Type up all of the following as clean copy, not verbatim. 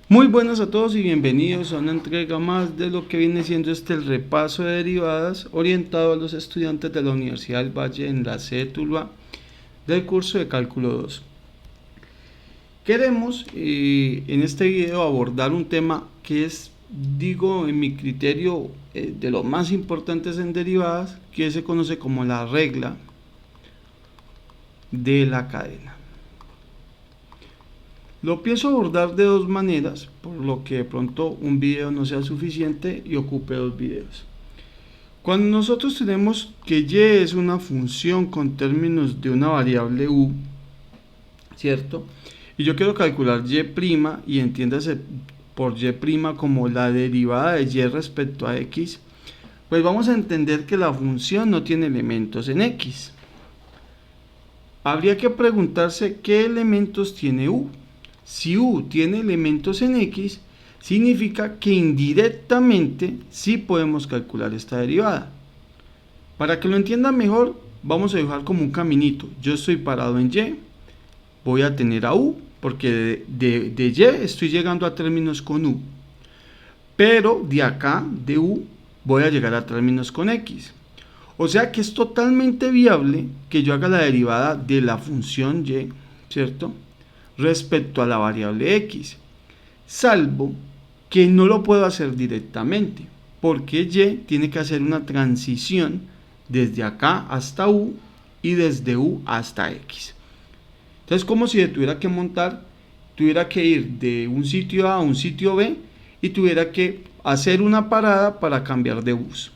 Muy buenas a todos y bienvenidos a una entrega más de lo que viene siendo el repaso de derivadas orientado a los estudiantes de la Universidad del Valle en la sede de Tuluá del curso de Cálculo 2. Queremos en este video abordar un tema que es, digo, en mi criterio, de los más importantes en derivadas, que se conoce como la regla de la cadena. Lo pienso abordar de dos maneras, por lo que de pronto un video no sea suficiente y ocupe dos videos. Cuando nosotros tenemos que y es una función con términos de una variable u, ¿cierto? Y yo quiero calcular y entiéndase por y' como la derivada de y respecto a x, pues vamos a entender que la función no tiene elementos en x. Habría que preguntarse qué elementos tiene u. Si u tiene elementos en x, significa que indirectamente sí podemos calcular esta derivada. Para que lo entiendan mejor, vamos a dibujar como un caminito. Yo estoy parado en y, voy a tener a u, porque de y estoy llegando a términos con u. Pero de acá, de u, voy a llegar a términos con x. O sea que es totalmente viable que yo haga la derivada de la función y, ¿cierto?, respecto a la variable x, salvo que no lo puedo hacer directamente, porque y tiene que hacer una transición desde acá hasta u y desde u hasta x. Entonces, como si tuviera que montar, tuviera que ir de un sitio A a un sitio B y tuviera que hacer una parada para cambiar de bus.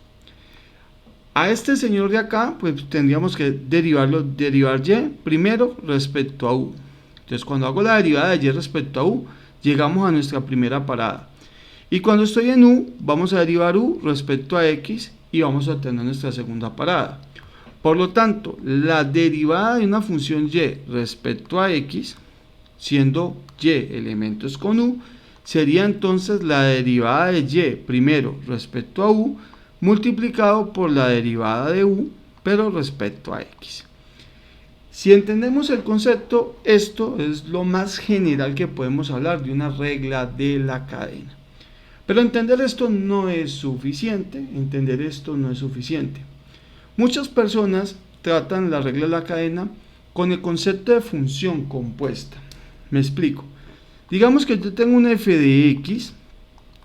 A este señor de acá, pues tendríamos que derivar y primero respecto a u. Entonces, cuando hago la derivada de y respecto a u, llegamos a nuestra primera parada. Y cuando estoy en u, vamos a derivar u respecto a x y vamos a obtener nuestra segunda parada. Por lo tanto, la derivada de una función y respecto a x, siendo y elementos con u, sería entonces la derivada de y primero respecto a u, multiplicado por la derivada de u, pero respecto a x. Si entendemos el concepto, esto es lo más general que podemos hablar de una regla de la cadena. Pero entender esto no es suficiente, Muchas personas tratan la regla de la cadena con el concepto de función compuesta. Me explico. Digamos que yo tengo un f de x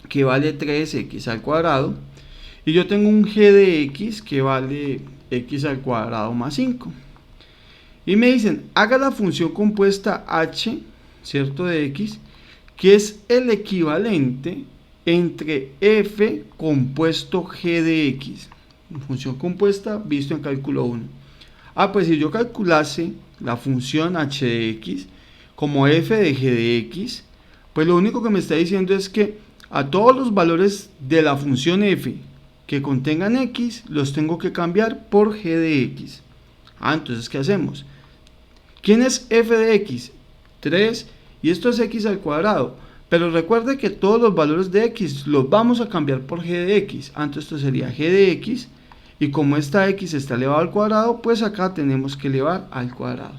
que vale 3x al cuadrado y yo tengo un g de x que vale x al cuadrado más 5. Y me dicen, haga la función compuesta h, ¿cierto?, de x, que es el equivalente entre f compuesto g de x. Función compuesta visto en cálculo 1. Pues si yo calculase la función h de x como f de g de x, pues lo único que me está diciendo es que a todos los valores de la función f que contengan x, los tengo que cambiar por g de x. Entonces, ¿qué hacemos? ¿Quién es f de x? 3, y esto es x al cuadrado. Pero recuerde que todos los valores de x los vamos a cambiar por g de x. Entonces esto sería g de x, y como esta x está elevado al cuadrado, pues acá tenemos que elevar al cuadrado.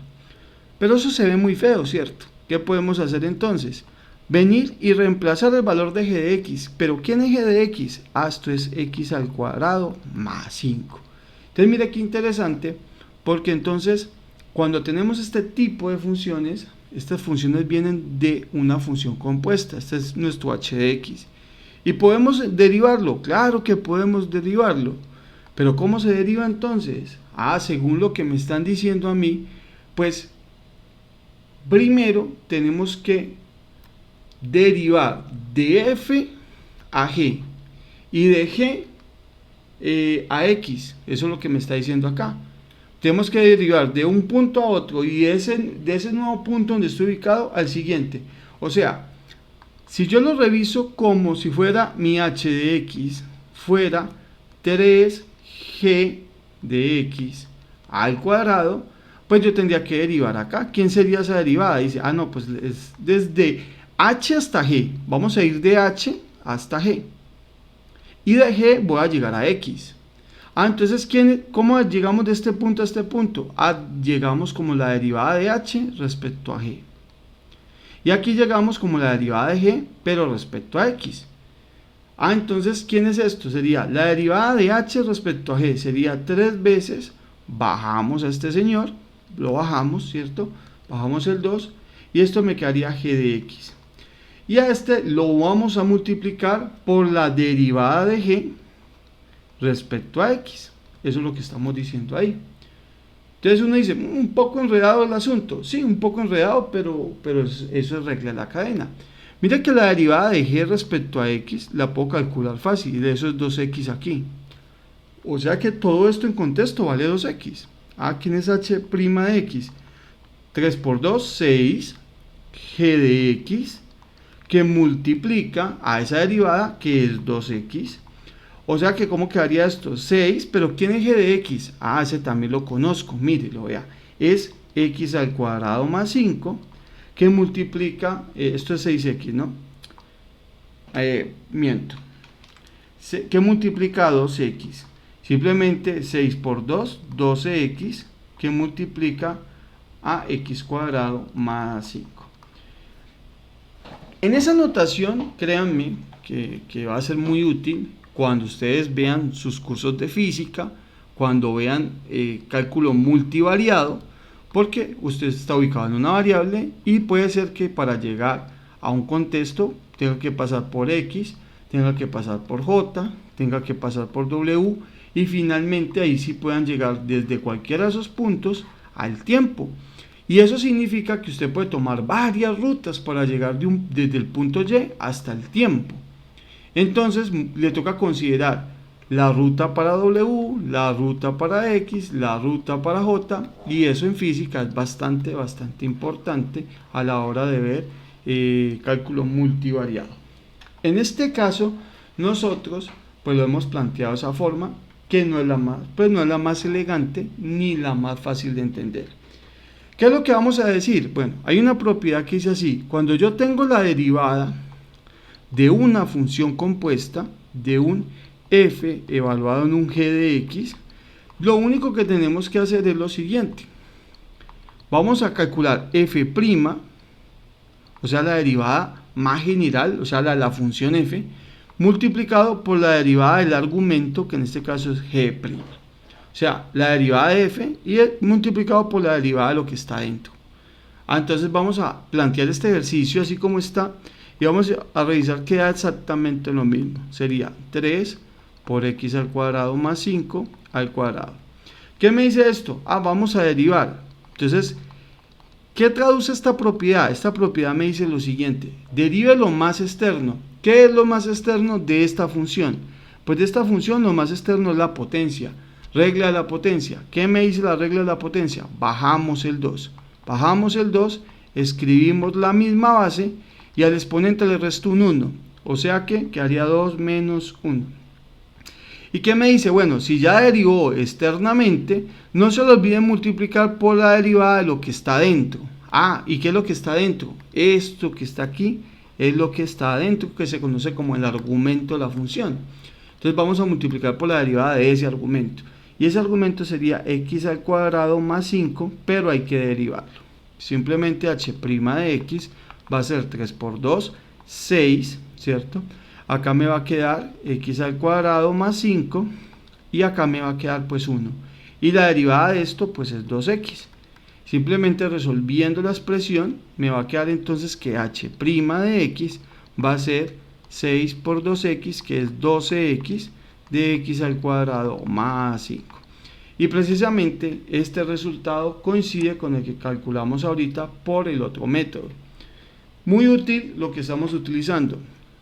Pero eso se ve muy feo, ¿cierto? ¿Qué podemos hacer entonces? Venir y reemplazar el valor de g de x. ¿Pero quién es g de x? Esto es x al cuadrado más 5. Entonces mire qué interesante, porque entonces cuando tenemos este tipo de funciones, estas funciones vienen de una función compuesta. Este es nuestro h de x. ¿Y podemos derivarlo? Claro que podemos derivarlo. ¿Pero cómo se deriva entonces? Según lo que me están diciendo a mí, pues primero tenemos que derivar de f a g y de g a x. Eso es lo que me está diciendo acá. Tenemos que derivar de un punto a otro y de ese nuevo punto donde estoy ubicado al siguiente. O sea, si yo lo reviso como si fuera mi h de x, fuera 3g de x al cuadrado, pues yo tendría que derivar acá. ¿Quién sería esa derivada? Dice, no, pues es desde h hasta g. Vamos a ir de h hasta g. Y de g voy a llegar a x. Entonces, ¿cómo llegamos de este punto a este punto? Llegamos como la derivada de h respecto a g. Y aquí llegamos como la derivada de g, pero respecto a x. Entonces, ¿quién es esto? Sería la derivada de h respecto a g, sería 3 veces, bajamos a este señor, lo bajamos, ¿cierto? Bajamos el 2, y esto me quedaría g de x. Y a este lo vamos a multiplicar por la derivada de g respecto a x. Eso es lo que estamos diciendo ahí. Entonces uno dice, un poco enredado el asunto. Sí, un poco enredado, pero eso es regla de la cadena. Mira que la derivada de g respecto a x la puedo calcular fácil, y de eso es 2x aquí. O sea que todo esto en contexto vale 2x. ¿Quién es h' de x? 3 por 2, 6, g de x, que multiplica a esa derivada que es 2x. O sea que, ¿cómo quedaría esto? 6, pero ¿quién es g de x? Ese también lo conozco, mire, lo vea. Es x al cuadrado más 5, que multiplica, esto es 6x, ¿no? Miento. Que multiplica a 2x. Simplemente 6 por 2, 12x, que multiplica a x cuadrado más 5. En esa notación, créanme que va a ser muy útil cuando ustedes vean sus cursos de física, cuando vean cálculo multivariado, porque usted está ubicado en una variable y puede ser que para llegar a un contexto tenga que pasar por x, tenga que pasar por j, tenga que pasar por w, y finalmente ahí sí puedan llegar desde cualquiera de esos puntos al tiempo. Y eso significa que usted puede tomar varias rutas para llegar desde el punto y hasta el tiempo. Entonces le toca considerar la ruta para w, la ruta para x, la ruta para j, y eso en física es bastante importante a la hora de ver cálculo multivariado. En este caso nosotros pues lo hemos planteado de esa forma, que no es la más elegante ni la más fácil de entender. ¿Qué es lo que vamos a decir? Bueno, hay una propiedad que dice así: cuando yo tengo la derivada de una función compuesta, de un f evaluado en un g de x, lo único que tenemos que hacer es lo siguiente. Vamos a calcular f', o sea la derivada más general, o sea la función f, multiplicado por la derivada del argumento, que en este caso es g'. O sea, la derivada de f y multiplicado por la derivada de lo que está dentro. Entonces vamos a plantear este ejercicio así como está y vamos a revisar que da exactamente lo mismo. Sería 3 por x al cuadrado más 5 al cuadrado. ¿Qué me dice esto? Vamos a derivar. Entonces, ¿qué traduce esta propiedad? Esta propiedad me dice lo siguiente: derive lo más externo. ¿Qué es lo más externo de esta función? Pues de esta función lo más externo es la potencia. Regla de la potencia. ¿Qué me dice la regla de la potencia? Bajamos el 2. Bajamos el 2, escribimos la misma base y al exponente le resto un 1. O sea que quedaría 2 menos 1. ¿Y qué me dice? Bueno, si ya derivó externamente, no se le olvide multiplicar por la derivada de lo que está dentro. ¿Y qué es lo que está dentro? Esto que está aquí es lo que está dentro, que se conoce como el argumento de la función. Entonces vamos a multiplicar por la derivada de ese argumento. Y ese argumento sería x al cuadrado más 5, pero hay que derivarlo. Simplemente h' de x va a ser 3 por 2, 6, ¿cierto? Acá me va a quedar x al cuadrado más 5 y acá me va a quedar pues 1. Y la derivada de esto pues es 2x. Simplemente resolviendo la expresión me va a quedar entonces que h' de x va a ser 6 por 2x, que es 12x, de x al cuadrado más 5. Y precisamente este resultado coincide con el que calculamos ahorita por el otro método. Muy útil lo que estamos utilizando.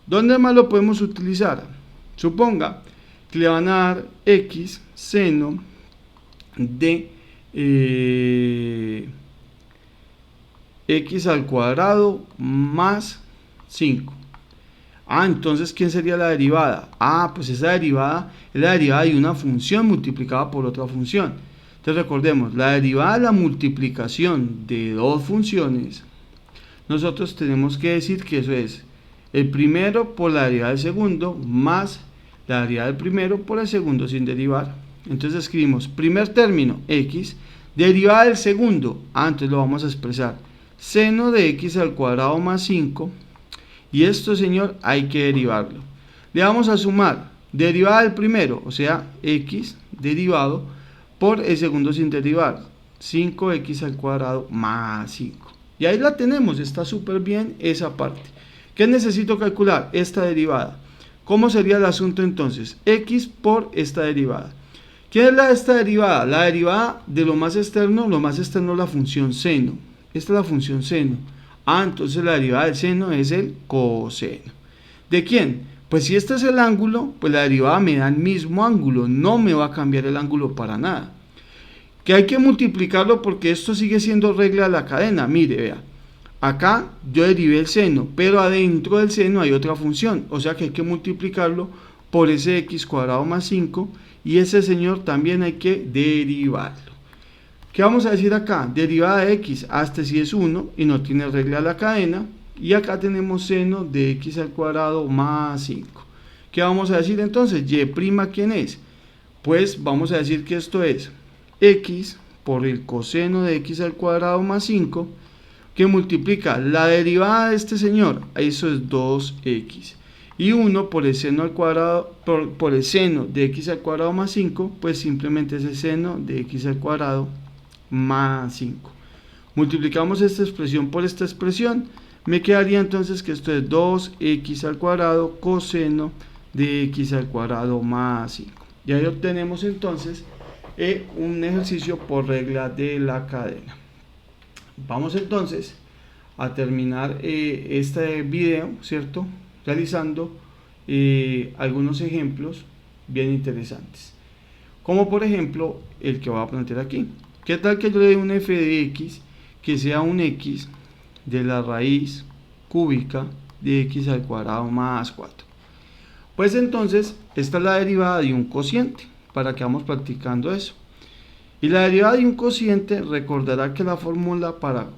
¿Dónde más lo podemos utilizar? Suponga que le van a dar x seno de x al cuadrado más 5. Entonces, ¿quién sería la derivada? Pues esa derivada es la derivada de una función multiplicada por otra función. Entonces recordemos, la derivada de la multiplicación de dos funciones, nosotros tenemos que decir que eso es el primero por la derivada del segundo más la derivada del primero por el segundo sin derivar. Entonces escribimos primer término x, derivada del segundo, entonces lo vamos a expresar seno de x al cuadrado más 5, y esto, señor, hay que derivarlo. Le vamos a sumar derivada del primero, o sea, x derivado por el segundo sin derivar, 5x al cuadrado más 5. Y ahí la tenemos, está súper bien esa parte. ¿Qué necesito calcular? Esta derivada. ¿Cómo sería el asunto entonces? X por esta derivada. ¿Qué es esta derivada? La derivada de lo más externo es la función seno. Esta es la función seno. Entonces la derivada del seno es el coseno. ¿De quién? Pues si este es el ángulo, pues la derivada me da el mismo ángulo, no me va a cambiar el ángulo para nada. Que hay que multiplicarlo porque esto sigue siendo regla de la cadena. Mire, vea, acá yo derivé el seno, pero adentro del seno hay otra función, o sea que hay que multiplicarlo por ese x cuadrado más 5, y ese, señor, también hay que derivarlo. ¿Qué vamos a decir acá? Derivada de x, este sí es 1 y no tiene regla de la cadena, y acá tenemos seno de x al cuadrado más 5. ¿Qué vamos a decir entonces? Y', ¿quién es? Pues vamos a decir que esto es x por el coseno de x al cuadrado más 5, que multiplica la derivada de este señor, eso es 2x, y 1 por el seno al cuadrado, por el seno de x al cuadrado más 5, pues simplemente es el seno de x al cuadrado más 5. Multiplicamos esta expresión por esta expresión, me quedaría entonces que esto es 2x al cuadrado coseno de x al cuadrado más 5. Y ahí obtenemos entonces un ejercicio por regla de la cadena. Vamos entonces a terminar este video, ¿cierto? Realizando algunos ejemplos bien interesantes. Como por ejemplo el que voy a plantear aquí. ¿Qué tal que yo le dé un f de x que sea un x de la raíz cúbica de x al cuadrado más 4? Pues entonces esta es la derivada de un cociente, para que vamos practicando eso. Y la derivada de un cociente, recordará que la fórmula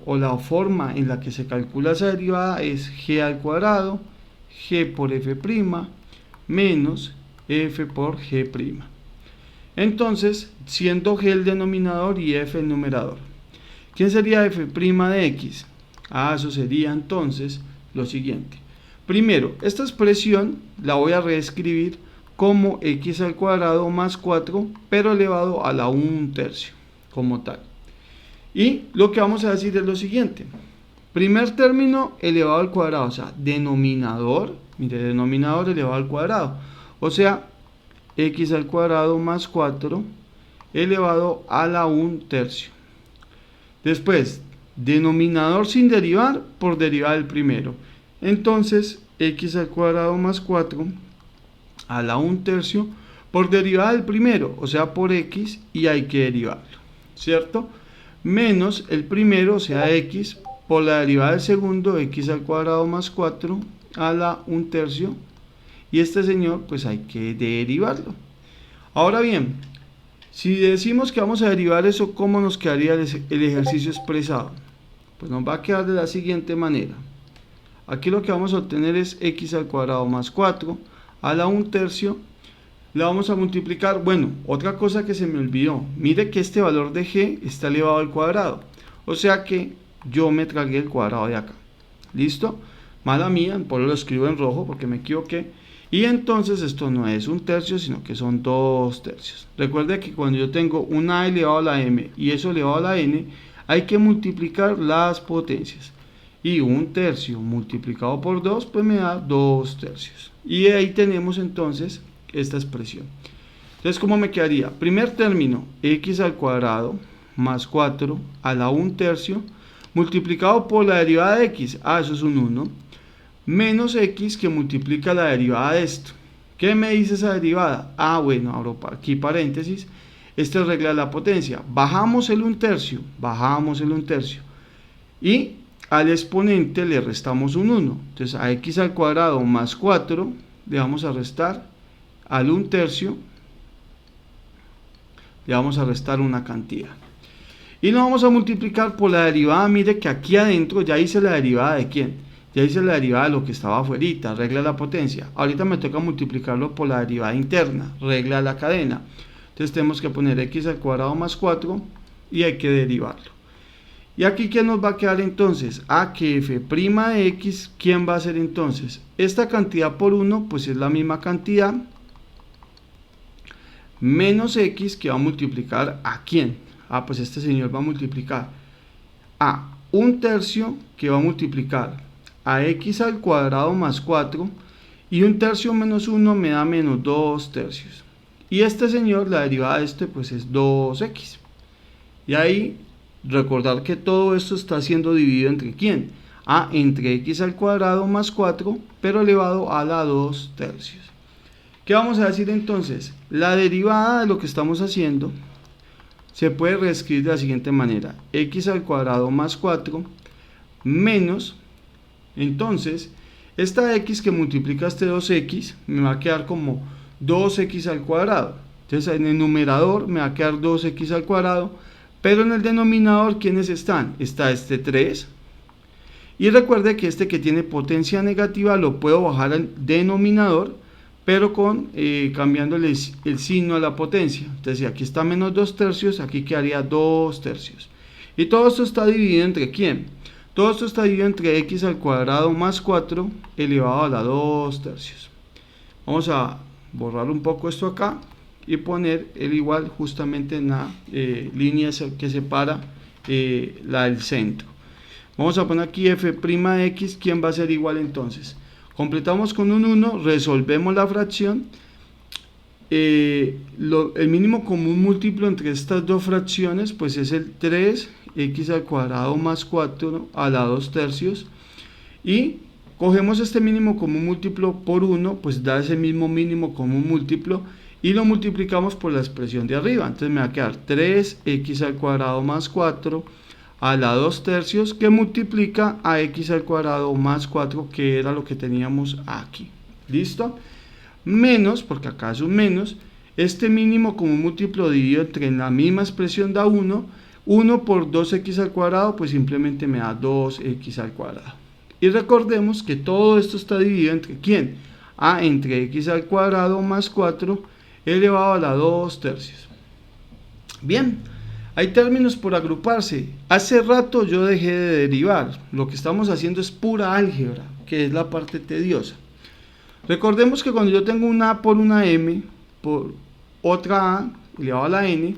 la forma en la que se calcula esa derivada es g al cuadrado, g por f' menos f por g'. Entonces, siendo g el denominador y f el numerador, ¿quién sería f' de x? Eso sería entonces lo siguiente. Primero, esta expresión la voy a reescribir como x al cuadrado más 4, pero elevado a la 1/3, como tal. Y lo que vamos a decir es lo siguiente. Primer término elevado al cuadrado, o sea, denominador, mire, denominador elevado al cuadrado, o sea, x al cuadrado más 4 elevado a la 1/3. Después, denominador sin derivar por derivada del primero. Entonces, x al cuadrado más 4 a la 1/3 por derivada del primero, o sea, por x, y hay que derivarlo, ¿cierto? Menos el primero, o sea, x, por la derivada del segundo, x al cuadrado más 4 a la 1/3, y este señor, pues hay que derivarlo. Ahora bien, si decimos que vamos a derivar eso, ¿cómo nos quedaría el ejercicio expresado? Pues nos va a quedar de la siguiente manera. Aquí lo que vamos a obtener es x al cuadrado más 4 a la 1/3, la vamos a multiplicar. Bueno, otra cosa que se me olvidó, mire que este valor de g está elevado al cuadrado, o sea que yo me tragué el cuadrado de acá. ¿Listo? Mala mía, por eso lo escribo en rojo porque me equivoqué. Y entonces esto no es 1/3, sino que son 2/3. Recuerde que cuando yo tengo un a elevado a la m y eso elevado a la n, hay que multiplicar las potencias. Y 1/3 multiplicado por 2, pues me da 2/3. Y ahí tenemos entonces esta expresión. Entonces, ¿cómo me quedaría? Primer término, x al cuadrado más 4 a la 1/3 multiplicado por la derivada de x. Eso es un 1. Menos x que multiplica la derivada de esto. ¿Qué me dice esa derivada? Bueno, abro aquí paréntesis. Esta es regla de la potencia. Bajamos el 1/3. Y al exponente le restamos un 1. Entonces a x al cuadrado más 4 le vamos a restar al 1/3. Le vamos a restar una cantidad. Y lo vamos a multiplicar por la derivada. Mire que aquí adentro ya hice la derivada de ¿quién? Ya hice la derivada de lo que estaba afuera, regla de la potencia. Ahorita me toca multiplicarlo por la derivada interna, regla de la cadena. Entonces tenemos que poner x al cuadrado más 4 y hay que derivarlo. Y aquí, ¿qué nos va a quedar entonces? Que f' de x, ¿quién va a ser entonces? Esta cantidad por 1, pues es la misma cantidad, menos x, que va a multiplicar ¿a quién? Pues este señor va a multiplicar a 1/3, que va a multiplicar a x al cuadrado más 4, y 1/3 menos 1 me da menos 2/3. Y este señor, la derivada de este, pues es 2x. Y ahí, recordar que todo esto está siendo dividido entre ¿quién? Entre x al cuadrado más 4, pero elevado a la 2/3. ¿Qué vamos a decir entonces? La derivada de lo que estamos haciendo se puede reescribir de la siguiente manera: x al cuadrado más 4 menos, entonces, esta x que multiplica este 2x me va a quedar como 2x al cuadrado. Entonces en el numerador me va a quedar 2x al cuadrado, pero en el denominador, ¿quiénes están? Está este 3. Y recuerde que este que tiene potencia negativa lo puedo bajar al denominador, pero cambiándole el signo a la potencia. Entonces si aquí está menos 2/3, aquí quedaría 2/3. Y todo esto está dividido entre ¿quién? Todo esto está dividido entre x al cuadrado más 4 elevado a la 2/3. Vamos a borrar un poco esto acá y poner el igual justamente en la línea que separa la del centro. Vamos a poner aquí f' de x, ¿quién va a ser igual entonces? Completamos con un 1, resolvemos la fracción. El mínimo común múltiplo entre estas dos fracciones pues es el 3x al cuadrado más 4 a la 2/3, y cogemos este mínimo común múltiplo por 1, pues da ese mismo mínimo común múltiplo, y lo multiplicamos por la expresión de arriba. Entonces me va a quedar 3x al cuadrado más 4 a la 2/3, que multiplica a x al cuadrado más 4, que era lo que teníamos aquí. ¿Listo? Menos, porque acá es un menos, este mínimo común múltiplo dividido entre la misma expresión da 1 por 2x al cuadrado, pues simplemente me da 2x al cuadrado. Y recordemos que todo esto está dividido entre ¿quién? Entre x al cuadrado más 4 elevado a la 2/3. Bien, hay términos por agruparse. Hace rato yo dejé de derivar. Lo que estamos haciendo es pura álgebra, que es la parte tediosa. Recordemos que cuando yo tengo una a por una m por otra a elevado a la n,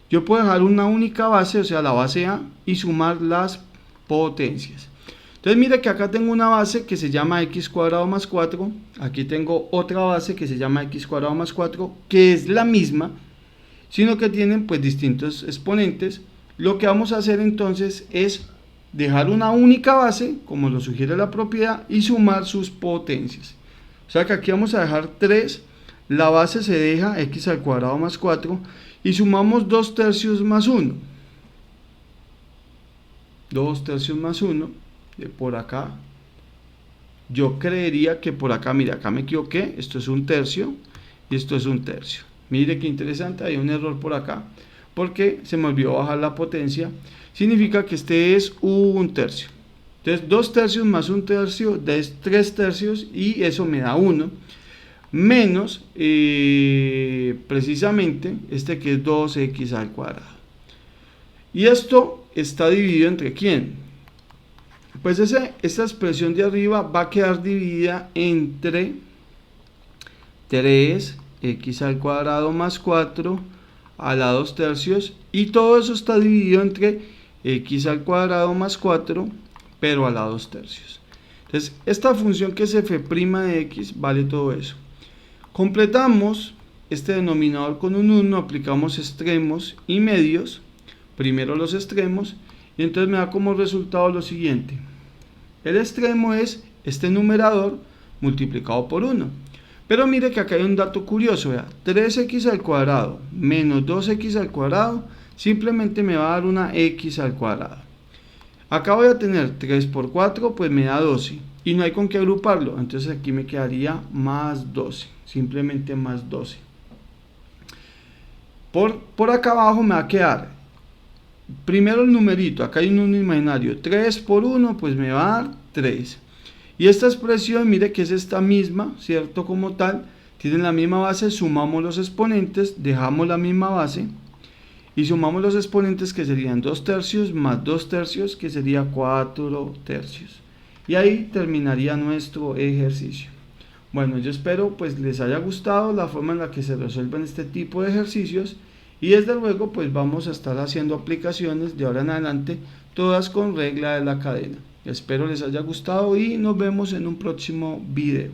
yo puedo dejar una única base, o sea la base a, y sumar las potencias. Entonces mire que acá tengo una base que se llama x cuadrado más 4, aquí tengo otra base que se llama x cuadrado más 4, que es la misma, sino que tienen pues distintos exponentes. Lo que vamos a hacer entonces es dejar una única base, como lo sugiere la propiedad, y sumar sus potencias. O sea que aquí vamos a dejar 3, la base se deja x al cuadrado más 4, y sumamos 2/3 más 1. 2/3 más 1, de por acá. Yo creería que por acá, mira, acá me equivoqué, esto es 1/3 y esto es 1/3. Mire qué interesante, hay un error por acá, porque se me olvidó bajar la potencia. Significa que este es 1/3. Entonces 2/3 más 1/3 es 3/3, y eso me da 1, menos precisamente este que es 2x al cuadrado. Y esto está dividido entre ¿quién? Pues esta expresión de arriba va a quedar dividida entre 3x al cuadrado más 4 a la 2/3, y todo eso está dividido entre x al cuadrado más 4, pero a la 2/3. Entonces esta función que es f' de x vale todo eso. Completamos este denominador con un 1, aplicamos extremos y medios, primero los extremos, y entonces me da como resultado lo siguiente: el extremo es este numerador multiplicado por 1. Pero mire que acá hay un dato curioso, vea, 3x al cuadrado menos 2x al cuadrado simplemente me va a dar una x al cuadrado. Acá voy a tener 3 por 4, pues me da 12, y no hay con qué agruparlo, entonces aquí me quedaría más 12, simplemente más 12. Por acá abajo me va a quedar primero el numerito, acá hay un 1 imaginario, 3 por 1, pues me va a dar 3. Y esta expresión, mire que es esta misma, ¿cierto? Como tal, tienen la misma base, sumamos los exponentes, dejamos la misma base, y sumamos los exponentes, que serían 2 tercios más 2 tercios, que sería 4 tercios. Y ahí terminaría nuestro ejercicio. Bueno, yo espero pues les haya gustado la forma en la que se resuelven este tipo de ejercicios, y desde luego pues vamos a estar haciendo aplicaciones de ahora en adelante, todas con regla de la cadena. Espero les haya gustado y nos vemos en un próximo video.